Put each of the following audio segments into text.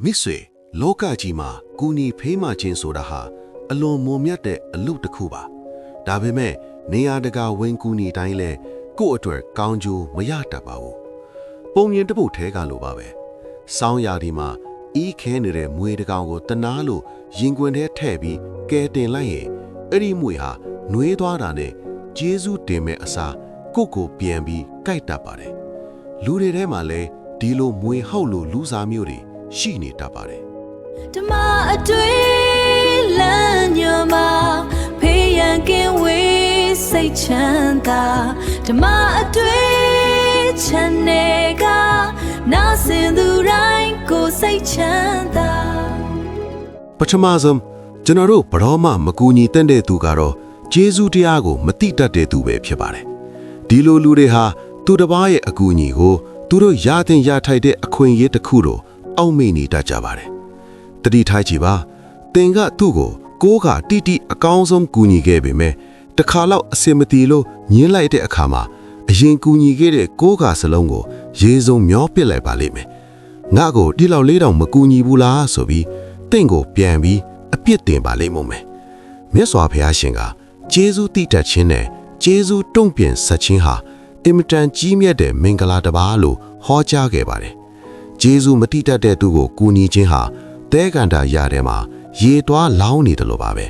မိတ်ဆွေလောကကြီးမှာကူညီဖေးမှခြင်းဆိုတာဟာအလွန်မွန်မြတ်တဲ့အလုပ်တစ်ခုပါဒါပေမဲ့နေရာတကာဝင်ကူညီတိုင်းလဲကိုယ့်အတွက်ကောင်းကျိုးမရတတ်ပါဘူးပုံရင်တစ်ပုတ်ထဲကလိုပါပဲစောင်းရာဒီမှာဤခဲနေတဲ့မွေတကောင်ကိုတနာလို့ရင်ခွင်ထဲထည့်ပြီးကဲတင်လိုက်ရင်အဲ့ဒီမွေဟာနှွေးသွားတာနဲ့ကျေးဇူးတင်မဲ့အစားကိုပြန်ပြီးကြိုက်တတ်ပါတယ်လူတွေထဲမှာလဲဒီလိုမွေဟောက်လို့လူစားမျိုးတွေရှိနေတတ်ပါတယ်ဓမ္မအတွေ့လမ်းညမှာဖေးရန်ကင်းဝေးစိတ်ချမ်းသာဓမ္မအတွေ့ချမ်းနေကနာစင်သူတိုင်းကိုစိတ်ချမ်းသာပထမဆုံးကျွန်တော်တို့ဘရောမမကူညီတဲ့သူကတော့ဂျေဇုတရားကိုမတိတတ်တဲ့သူပဲဖြစ်ပါတယ်ဒီလိုလူတွေဟာသူတစ်ပါးရဲ့အကူအညီကိုသူတို့ရတဲ့ရထိုက်တဲ့အခွင့်အရေးတစ်ခုတော့အောက်မေ့နေတတ်ကြပါတယ်တတိထားကြည့်ပါသင်ကသူ့ကိုကိုးကတိတိအကောင်းဆုံးကူညီခဲ့ပေမဲ့တခါလောက်အစင်မတီလို့ညင်းလိုက်တဲ့အခါမှာအရင်ကူညီခဲ့တဲ့ကိုးကစလုံးကိုရေစုံမျောပစ်လိုက်ပါလိမ့်မယ်ငါ့ကိုဒီလောက်လေးတောင်မကူညီဘူးလားဆိုပြီးတင့်ကိုပြန်ပြီးအပြစ်တင်ပါလိမ့်မို့မယ်မြတ်စွာဘုရားရှင်ကဂျေဇုတိတတ်ခြင်းနဲ့ဂျေဇုတုံ့ပြန်ဆက်ခြင်းဟာအင်မတန်ကြီးမြတ်တဲ့မင်္ဂလာတစ်ပါးလို့ဟောကြားခဲ့ပါတယ်ဂျေဇုမတိတတ်တဲ့သူကိုကူညီခြင်းဟာတဲကန်တာရတဲ့မှာရေသွားလောင်းနေတယ်လို့ပါပဲ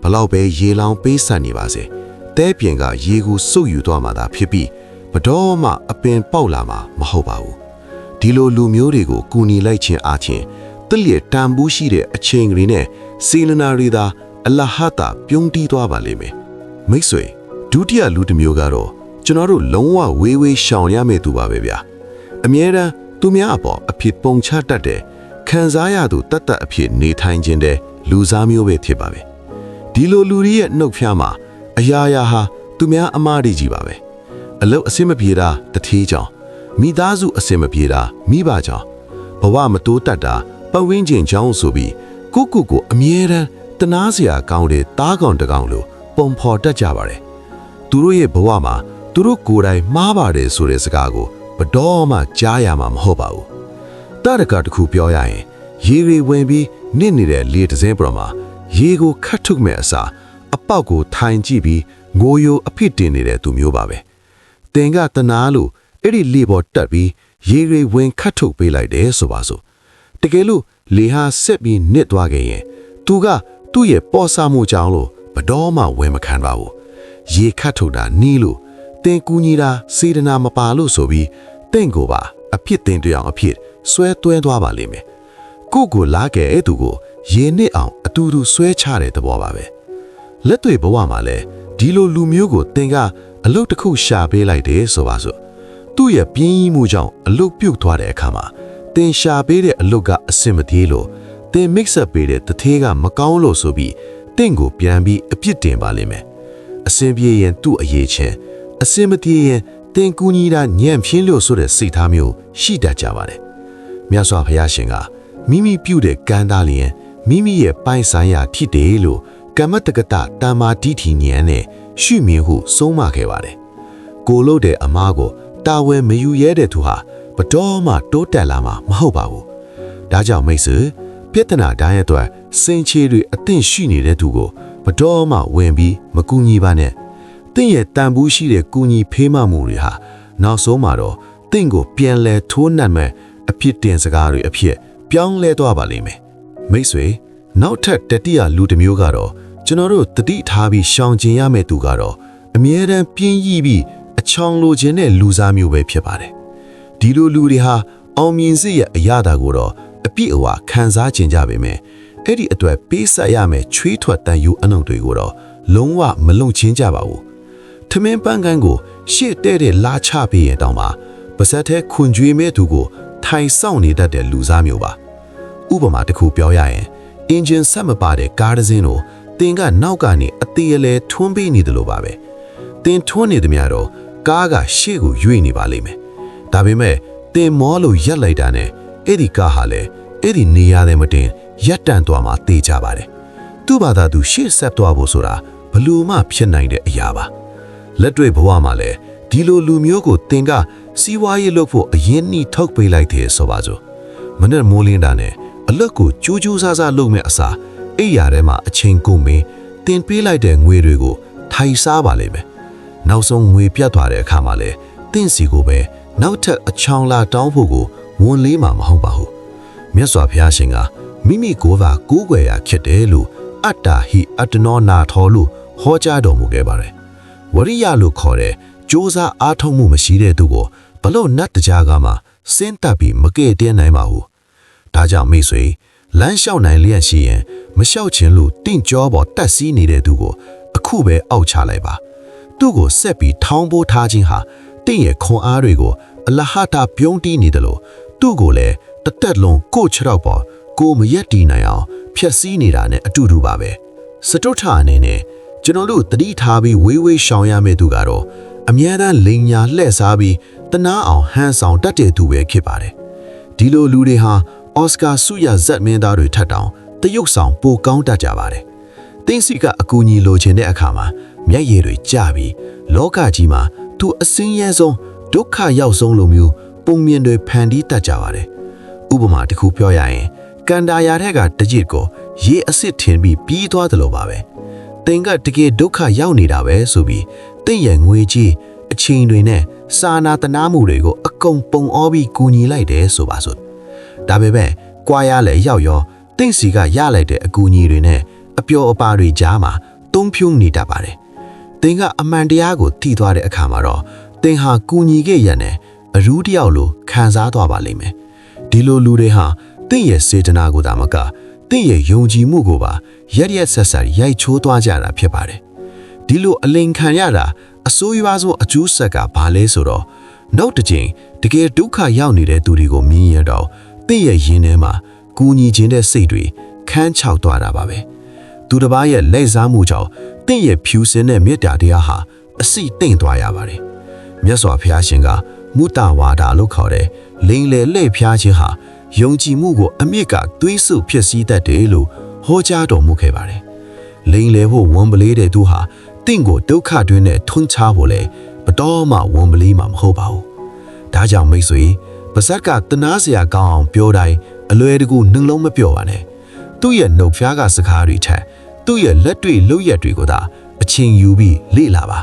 ဘလောက်ပဲရေလောင်းပေးဆက်နေပါစေတဲပြင်ကရေကိုစုပ်ယူသွားမှသာဖြစ်ပြီးဘတော်မှအပင်ပေါက်လာမှာမဟုတ်ပါဘူးဒီလိုလူမျိုးတွေကိုကူညီလိုက်ခြင်းအားဖြင့်တလျက်တန်ဘူးရှိတဲ့အချိန်ကလေးနဲ့စီလနာရီသာအလဟတာပြုံးတီးသွားပါလိမ့်မယ်မိတ်ဆွေဒုတိယလူတစ်မျိုးကတော့ကျွန်တော်တို့လုံးဝဝေးဝေးရှောင်ရမယ့်သူပါပဲဗျာအမြဲတမ်းသူများအပေါ်အဖြစ်ပုံချတတ်တဲ့ခံစားရသူတတ်တတ်အဖြစ်နေထိုင်ခြင်းတဲ့လူစားမျိုးပဲဖြစ်ပါပဲဒီလိုလူတွေရဲ့နှုတ်ဖျားမှာအရာရာဟာသူများအမားတွေကြီးပါပဲအလုတ်အစင်မပြေတာတထေးကြောင့်မိသားစုအစင်မပြေတာမိဘကြောင့်ဘဝမတိုးတက်တာပတ်ဝန်းကျင်ကြောင့်ဆိုပြီးကိုအမြဲတမ်းတနာစရာကောင်းတဲ့တားကောင်တကောင်လို့ပုံဖော်တတ်ကြပါတယ်သူတို့ရဲ့ဘဝမှာသူတို့ကိုယ်တိုင်မှားပါတယ်ဆိုတဲ့စကားကိုဘတော်မှကြားရမှာမဟုတ်ပါဘူးတရကတခုပြောရရင်ရေတွေဝင်ပြီးနစ်နေတဲ့လေတစင်းပေါ်မှာရေကိုခတ်ထုတ်မဲ့အစားအပေါက်ကိုထိုင်ကြည့်ပြီးငိုယိုအဖြစ်တင်နေတဲ့သူမျိုးပါပဲတင်ကတနာလို့အဲ့ဒီလေပေါ်တက်ပြီးရေတွေဝင်ခတ်ထုတ်ပေးလိုက်တယ်ဆိုပါစို့တကယ်လို့လေဟာဆက်ပြီးနစ်သွားခဲ့ရင်သူကသူ့ရဲ့ပေါ်ဆမှုကြောင့်လို့ဘတော်မှဝယ်မခံပါဘူးရေခတ်ထုတ်တာနီးလို့တင်ကူညီတာစေတနာမပါလို့ဆိုပြီးတင့်ကိုပါအဖြစ်တင်တောင်အဖြစ်ဆွဲသွဲသွားပါလိမ့်မယ်ကိုလာခဲ့အဲ့သူကိုရေနစ်အောင်အတူတူဆွဲချတဲ့သဘောပါပဲလက်တွေ့ဘဝမှာလည်းဒီလိုလူမျိုးကိုတင်ကအလုတ်တစ်ခုရှာပေးလိုက်တယ်ဆိုပါစို့သူ့ရဲ့ပြင်းကြီးမှုကြောင့်အလုတ်ပြုတ်သွားတဲ့အခါမှာတင်ရှာပေးတဲ့အလုတ်ကအစင်မပြေလို့တင် mix up ပေးတဲ့တထေးကမကောင်းလို့ဆိုပြီးတင့်ကိုပြန်ပြီးအပြစ်တင်ပါလိမ့်မယ်အစင်ပြေရင်သူ့အရေးချင်းအစင်မပြေရင်တင်ကူညီတာညံ့ဖြင်းလို့ဆိုတဲ့စိတ်ထားမျိုးရှိတတ်ကြပါတယ်မြတ်စွာဘုရားရှင်ကမိမိပြုတဲ့ကံသားလျင်မိမိရဲ့ပိုင်ဆိုင်ရာဖြစ်တယ်လို့ကမ္မတက္ကတတမ္မာတိဋ္ဌိဉာဏ်နဲ့ရှုမြင်ဟုဆုံးမခဲ့ပါတယ်ကိုလို့တဲ့အမားကိုတာဝန်မယူရဲတဲ့သူဟာဘတော်မှတိုးတက်လာမှာမဟုတ်ပါဘူးဒါကြောင့်မိတ်ဆွေပြဿနာတိုင်းအတွက်စင်ချေတွေအသင့်ရှိနေတဲ့သူကိုဘတော်မှဝင်ပြီးမကူညီပါနဲ့တင့်ရဲ့တန်ဖိုးရှိတဲ့ကူညီဖေးမှမှုတွေဟာနောက်ဆုံးမှာတော့တင့်ကိုပြန်လဲထိုးနှံ့မဲ့အဖြစ်တင်စကားတွေအဖြစ်ပြောင်းလဲသွားပါလိမ့်မယ်မိတ်ဆွေနောက်ထပ်တတိယလူတစ်မျိုးကတော့ကျွန်တော်တို့တတိထားပြီးရှောင်ကျင်ရမယ့်သူကတော့အမြဲတမ်းပြင်းရည်ပြီးအချောင်လိုခြင်းတဲ့လူစားမျိုးပဲဖြစ်ပါတယ်ဒီလိုလူတွေဟာအောင်မြင်စေရအရာတာကိုတော့အပြည့်အဝခံစားကျင်ကြပေမဲ့အဲ့ဒီအတွက်ပေးဆက်ရမယ့်ချွေးထွက်တန်ယူအနှုတ်တွေကိုတော့လုံးဝမလုံချင်းကြပါဘူးထမင်းပန်းကန်းကိုရှေ့တဲ့လာချပေးရင်တောင်မှပါဇက်ထဲခွန်ကြွေးမဲ့သူကိုထိုင်ဆောင်နေတတ်တဲ့လူစားမျိုးပါဥပမာတစ်ခုပြောရရင်အင်ဂျင်ဆက်မပါတဲ့ကားတစ်စင်းကိုတင်ကနောက်ကနေအသေးအလဲထွန်းပေးနေတယ်လို့ပါပဲတင်ထွန်းနေသည်များတော့ကားကရှေ့ကိုရွေ့နေပါလိမ့်မယ်ဒါပေမဲ့တင်မောလို့ရက်လိုက်တာနဲ့အဲ့ဒီကားဟာလည်းအဲ့ဒီနေရာထဲမတင်ရက်တန့်သွားမှတေးကြပါတယ်သူ့ဘာသာသူရှေ့ဆက်သွားဖို့ဆိုတာဘလို့မှဖြစ်နိုင်တဲ့အရာပါလက်တွေ့ဘဝမှာလည်းဒီလိုလူမျိုးကိုတင်ကစီးပွားရေးလုပ်ဖို့အရင်နှီးထုတ်ပေးလိုက်တယ်ဆိုပါစို့မနေ့မိုးလင်းတာနဲ့ အလက်ကိုကြိုးကြိုးစားစားလုပ်မဲ့အစားအိယာထဲမှာအချိန်ကုန်ပြီးတင်ပေးလိုက်တဲ့ငွေတွေကိုထိုင်စားပါလိမ့်မယ်နောက်ဆုံးငွေပြတ်သွားတဲ့အခါမှာလည်းတင့်စီကိုပဲနောက်ထပ်အချောင်လာတောင်းဖို့ကိုဝန်လေးမှာမဟုတ်ပါဘူးမြတ်စွာဘုရားရှင်ကမိမိကိုယ်ပါကိုးကွယ်ရာဖြစ်တယ်လို့အတ္တာဟိအတ္တနောနာထောလို့ဟောကြားတော်မူခဲ့ပါတယ်ဝရိယလို့ခေါ်တဲ့ကြိုးစားအားထုတ်မှုမရှိတဲ့သူကိုဘလို့နတ်တကြားကမှစဉ်းတက်ပြီးမကဲ့တဲ့နိုင်ပါဘူးဒါကြောင့်မိတ်ဆွေလမ်းလျှောက်နိုင်လျက်ရှိရင်မလျှောက်ခြင်းလို့တင့်ကြောပေါ်တက်စီးနေတဲ့သူကိုအခုပဲအောက်ချလိုက်ပါသူ့ကိုဆက်ပြီးထောင်းပိုးထားခြင်းဟာတင့်ရဲ့ခွန်အားတွေကိုအလဟတာပြုံးတီးနေတယ်လို့သူ့ကိုလည်းတသက်လုံးကိုခြေထောက်ပေါ်ကိုမရက်တီးနိုင်အောင်ဖျက်ဆီးနေတာနဲ့အတူတူပါပဲစတုထအနေနဲ့ကျွန်တော်တို့တတိထားပြီးဝေးဝေးရှောင်ရမယ့်သူကတော့အမြဲတမ်းလိန်ညာလှည့်စားပြီးတနာအောင်ဟန်ဆောင်တတ်တဲ့သူပဲဖြစ်ပါတယ်ဒီလိုလူတွေဟာအော်စကာဆုရဇက်မင်းသားတွေထက်တောင်တရုတ်ဆောင်ပိုကောင်းတတ်ကြပါတယ်တင်းစီကအကူအညီလိုချင်တဲ့အခါမှာမျက်ရည်တွေကျပြီးလောကကြီးမှာသူအစင်းရဲဆုံးဒုက္ခရောက်ဆုံးလိုမျိုးပုံမြင်တွေဖန်တီးတတ်ကြပါတယ်ဥပမာတစ်ခုပြောရရင်ကန်တာယာထက်ကတကြစ်ကိုရေအစ်စ်ထင်ပြီးပြီးသွားတယ်လို့ပါပဲတင်ကတကယ်ဒုက္ခရောက်နေတာပဲဆိုပြီးတင့်ရဲ့ငွေကြီးအချိန်တွေနဲ့စာနာတနာမှုတွေကိုအကုန်ပုံအောပြီးကူညီလိုက်တယ်ဆိုပါစို့ဒါပေမဲ့ကြွားရလဲရောက်ရောတင့်စီကရလိုက်တဲ့အကူအညီတွေနဲ့အပျော်အပါတွေကြားမှာသုံးဖြုံးနေတတ်ပါတယ်တင်ကအမှန်တရားကိုထိသွားတဲ့အခါမှာတော့တင်ဟာကူညီခဲ့ရတဲ့အရူးတယောက်လိုခံစားသွားပါလိမ့်မယ်ဒီလိုလူတွေဟာတင့်ရဲ့စေတနာကိုသာမကတင့်ရဲ့ယုံကြည်မှုကိုပါရက်ရက်ဆက်ဆက်ရိုက်ချိုးသွားကြတာဖြစ်ပါတယ်ဒီလိုအလိန်ခံရတာအဆိုးရွားဆုံးအကျိုးဆက်ကဘာလဲဆိုတော့နောက်တစ်ချိန်တကယ်ဒုက္ခရောက်နေတဲ့သူတွေကိုမြင်ရတော့တင့်ရဲ့ရင်ထဲမှာကူညီခြင်းတဲ့စိတ်တွေခန်းချောက်သွားတာပါပဲသူတစ်ပါးရဲ့လက်စားမှုကြောင့်တင့်ရဲ့ဖြူစင်တဲ့မေတ္တာတရားဟာအစိတိမ်သွားရပါတယ်မြတ်စွာဘုရားရှင်ကမုတ္တဝါဒလို့ခေါ်တဲ့လိန်လေလှည့်ဖျားခြင်းဟာယုံကြည်မှုကိုအမြင့်ကသွေးဆုပ်ဖြစ်စည်းတတ်တယ်လို့ဟောကြားတော်မူခဲ့ပါတယ်လိန်လေဖို့ဝန်ပလေးတဲ့သူဟာတင့်ကိုဒုက္ခတွင်းနဲ့ထွန်းချဖို့လေဘတော်မှဝန်ပလေးမှာမဟုတ်ပါဘူးဒါကြောင့်မိတ်ဆွေပါဇက်ကတနာစရာကောင်းအောင်ပြောတိုင်းအလွယ်တကူနှလုံးမပြောပါနဲ့သူ့ရဲ့နှုတ်ဖျားကစကားတွေထက်သူ့ရဲ့လက်တွေ့လုပ်ရက်တွေကိုသာအချိန်ယူပြီးလေ့လာပါ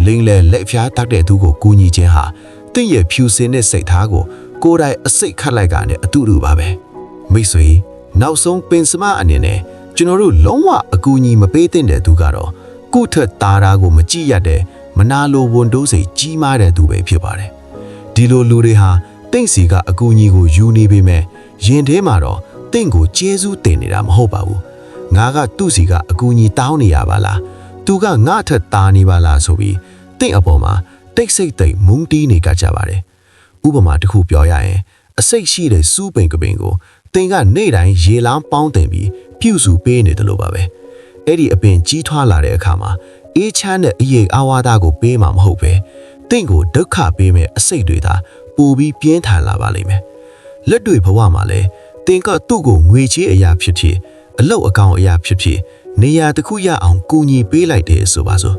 လိန်လေလက်ဖျားတတ်တဲ့သူကိုကူညီခြင်းဟာတင့်ရဲ့ဖြူစင်တဲ့စိတ်ထားကိုကိုယ်တိုင်အစိတ်ခတ်လိုက်တာနဲ့အတူတူပါပဲမိတ်ဆွေနောက်ဆုံးပင်စမအနေနဲ့ကျွန်တော်တို့လုံးဝအကူအညီမပေးသင့်တဲ့သူကတော့ကိုယ့်ထက်တာတာကိုမကြည့်ရတဲ့မနာလိုဝန်တိုးစိတ်ကြီးမားတဲ့သူပဲဖြစ်ပါတယ်ဒီလိုလူတွေဟာတင့်စီကအကူအညီကိုယူနေပေမဲ့ရင်ထဲမှာတော့တင့်ကိုကျေးဇူးတင်နေတာမဟုတ်ပါဘူးငါကသူ့စီကအကူအညီတောင်းနေရပါလားသူကငါ့ထက်တာနေပါလားဆိုပြီးတင့်အပေါ်မှာတိတ်ဆိတ်တိတ်မုန်းတီးနေကြပါတယ်ဥပမာတစ်ခုပြောရရင်အစိတ်ရှိတဲ့စူးပင်ကပင်ကိုတင်ကနေ့တိုင်းရေလောင်းပေါင်းတင်ပြီးပြုစုပေးနေတယ်လို့ပါပဲအဲ့ဒီအပင်ကြီးထွားလာတဲ့အခါမှာအေးချမ်းတဲ့အရေးအဝါဒကိုပေးမှာမဟုတ်ပဲတင့်ကိုဒုက္ခပေးမဲ့အစိတ်တွေသာပိုပြီးပြင်းထန်လာပါလိမ့်မယ်လက်တွေဘဝမှာလည်းတင်ကသူ့ကိုငွေချေးအရာဖြစ်ဖြစ်အလောက်အကောင်အရာဖြစ်ဖြစ်နေရာတစ်ခုရအောင်ကူညီပေးလိုက်တယ်ဆိုပါစို့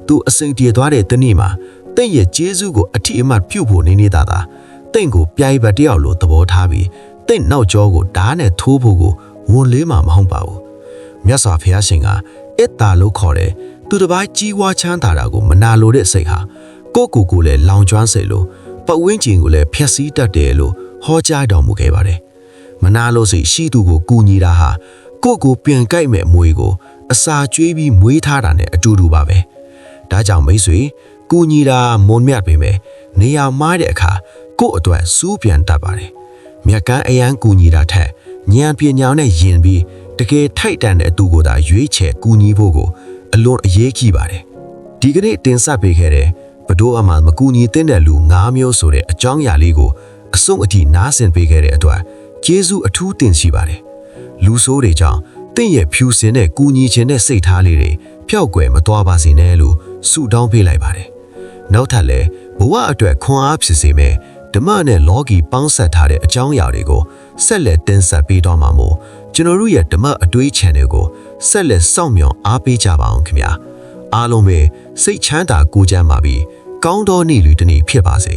သူအစိမ့်တည်သွားတဲ့တနေ့မှာတင့်ရဲ့ကျေးဇူးကိုအထီးအမှတ်ပြုဖို့နေနေတာသာတင့်ကိုပြိုင်ပတ်တယောက်လိုသဘောထားပြီးတင့်နောက်ကျောကိုဓာတ်နဲ့ထိုးဖို့ကိုဝန်လေးမှာမဟုတ်ပါဘူးမြတ်စွာဘုရားရှင်ကအတ္တာလို့ခေါ်တဲ့သူတစ်ပါးကြီးဝါချမ်းသာတာကိုမနာလိုတဲ့စိတ်ဟာကိုယ့်ကိုယ်လည်းလောင်ကျွမ်းစေလို့ပတ်ဝန်းကျင်ကိုလည်းဖျက်ဆီးတတ်တယ်လို့ဟောကြားတော်မူခဲ့ပါတယ်မနာလိုစိတ်ရှိသူကိုကူညီတာဟာကိုယ့်ကိုပြန်ကြိုက်မဲ့မွေကိုအစာကျွေးပြီးမွေးထားတာနဲ့အတူတူပါပဲဒါကြောင့်မိတ်ဆွေကူညီတာမွန်မြတ်ပေမဲ့နေရာမှားတဲ့အခါကိုယ့်အတွက်စူးပြန်တတ်ပါတယ်မြတ်ကန်းအရန်ကူညီတာထက်ဉာဏ်ပညာနဲ့ယင်ပြီးတကယ်ထိုက်တန်တဲ့သူကိုသာရွေးချယ်ကူညီဖို့ကိုအလွန်အရေးကြီးပါတယ်ဒီကနေ့တင်ဆက်ပေးခဲ့တဲ့ဘဒိုးအမှမကူညီတဲ့လူ9မျိုးဆိုတဲ့အကြောင်းအရာလေးကိုအဆုံးအထိနားဆင်ပေးခဲ့တဲ့အတွက်ကျေးဇူးအထူးတင်ရှိပါတယ်လူဆိုးတွေကြောင့်တင့်ရဲ့ဖြူစင်တဲ့ကူညီခြင်းတဲ့စိတ်ထားလေးတွေပျောက်ကွယ်မသွားပါစေနဲ့လို့ဆုတောင်းပေးလိုက်ပါတယ်နောက်ထပ်လည်းဘဝအတွက်ခွန်အားဖြစ်စေမဲ့ဓမ္မနဲ့လောကီပေါင်းဆက်ထားတဲ့အကြောင်းအရာတွေကိုဆက်လက်တင်ဆက်ပေးတော့မှာမို့ကျွန်တော်တို့ရဲ့ဓမ္မအတွေး channel ကိုဆက်လက်စောင့်မျှော်အားပေးကြပါအောင်ခင်ဗျာအားလုံးပဲစိတ်ချမ်းသာကိုယ်ကျန်းပါပြီးကောင်းသောနေ့လူတစ်နေ့ဖြစ်ပါစေ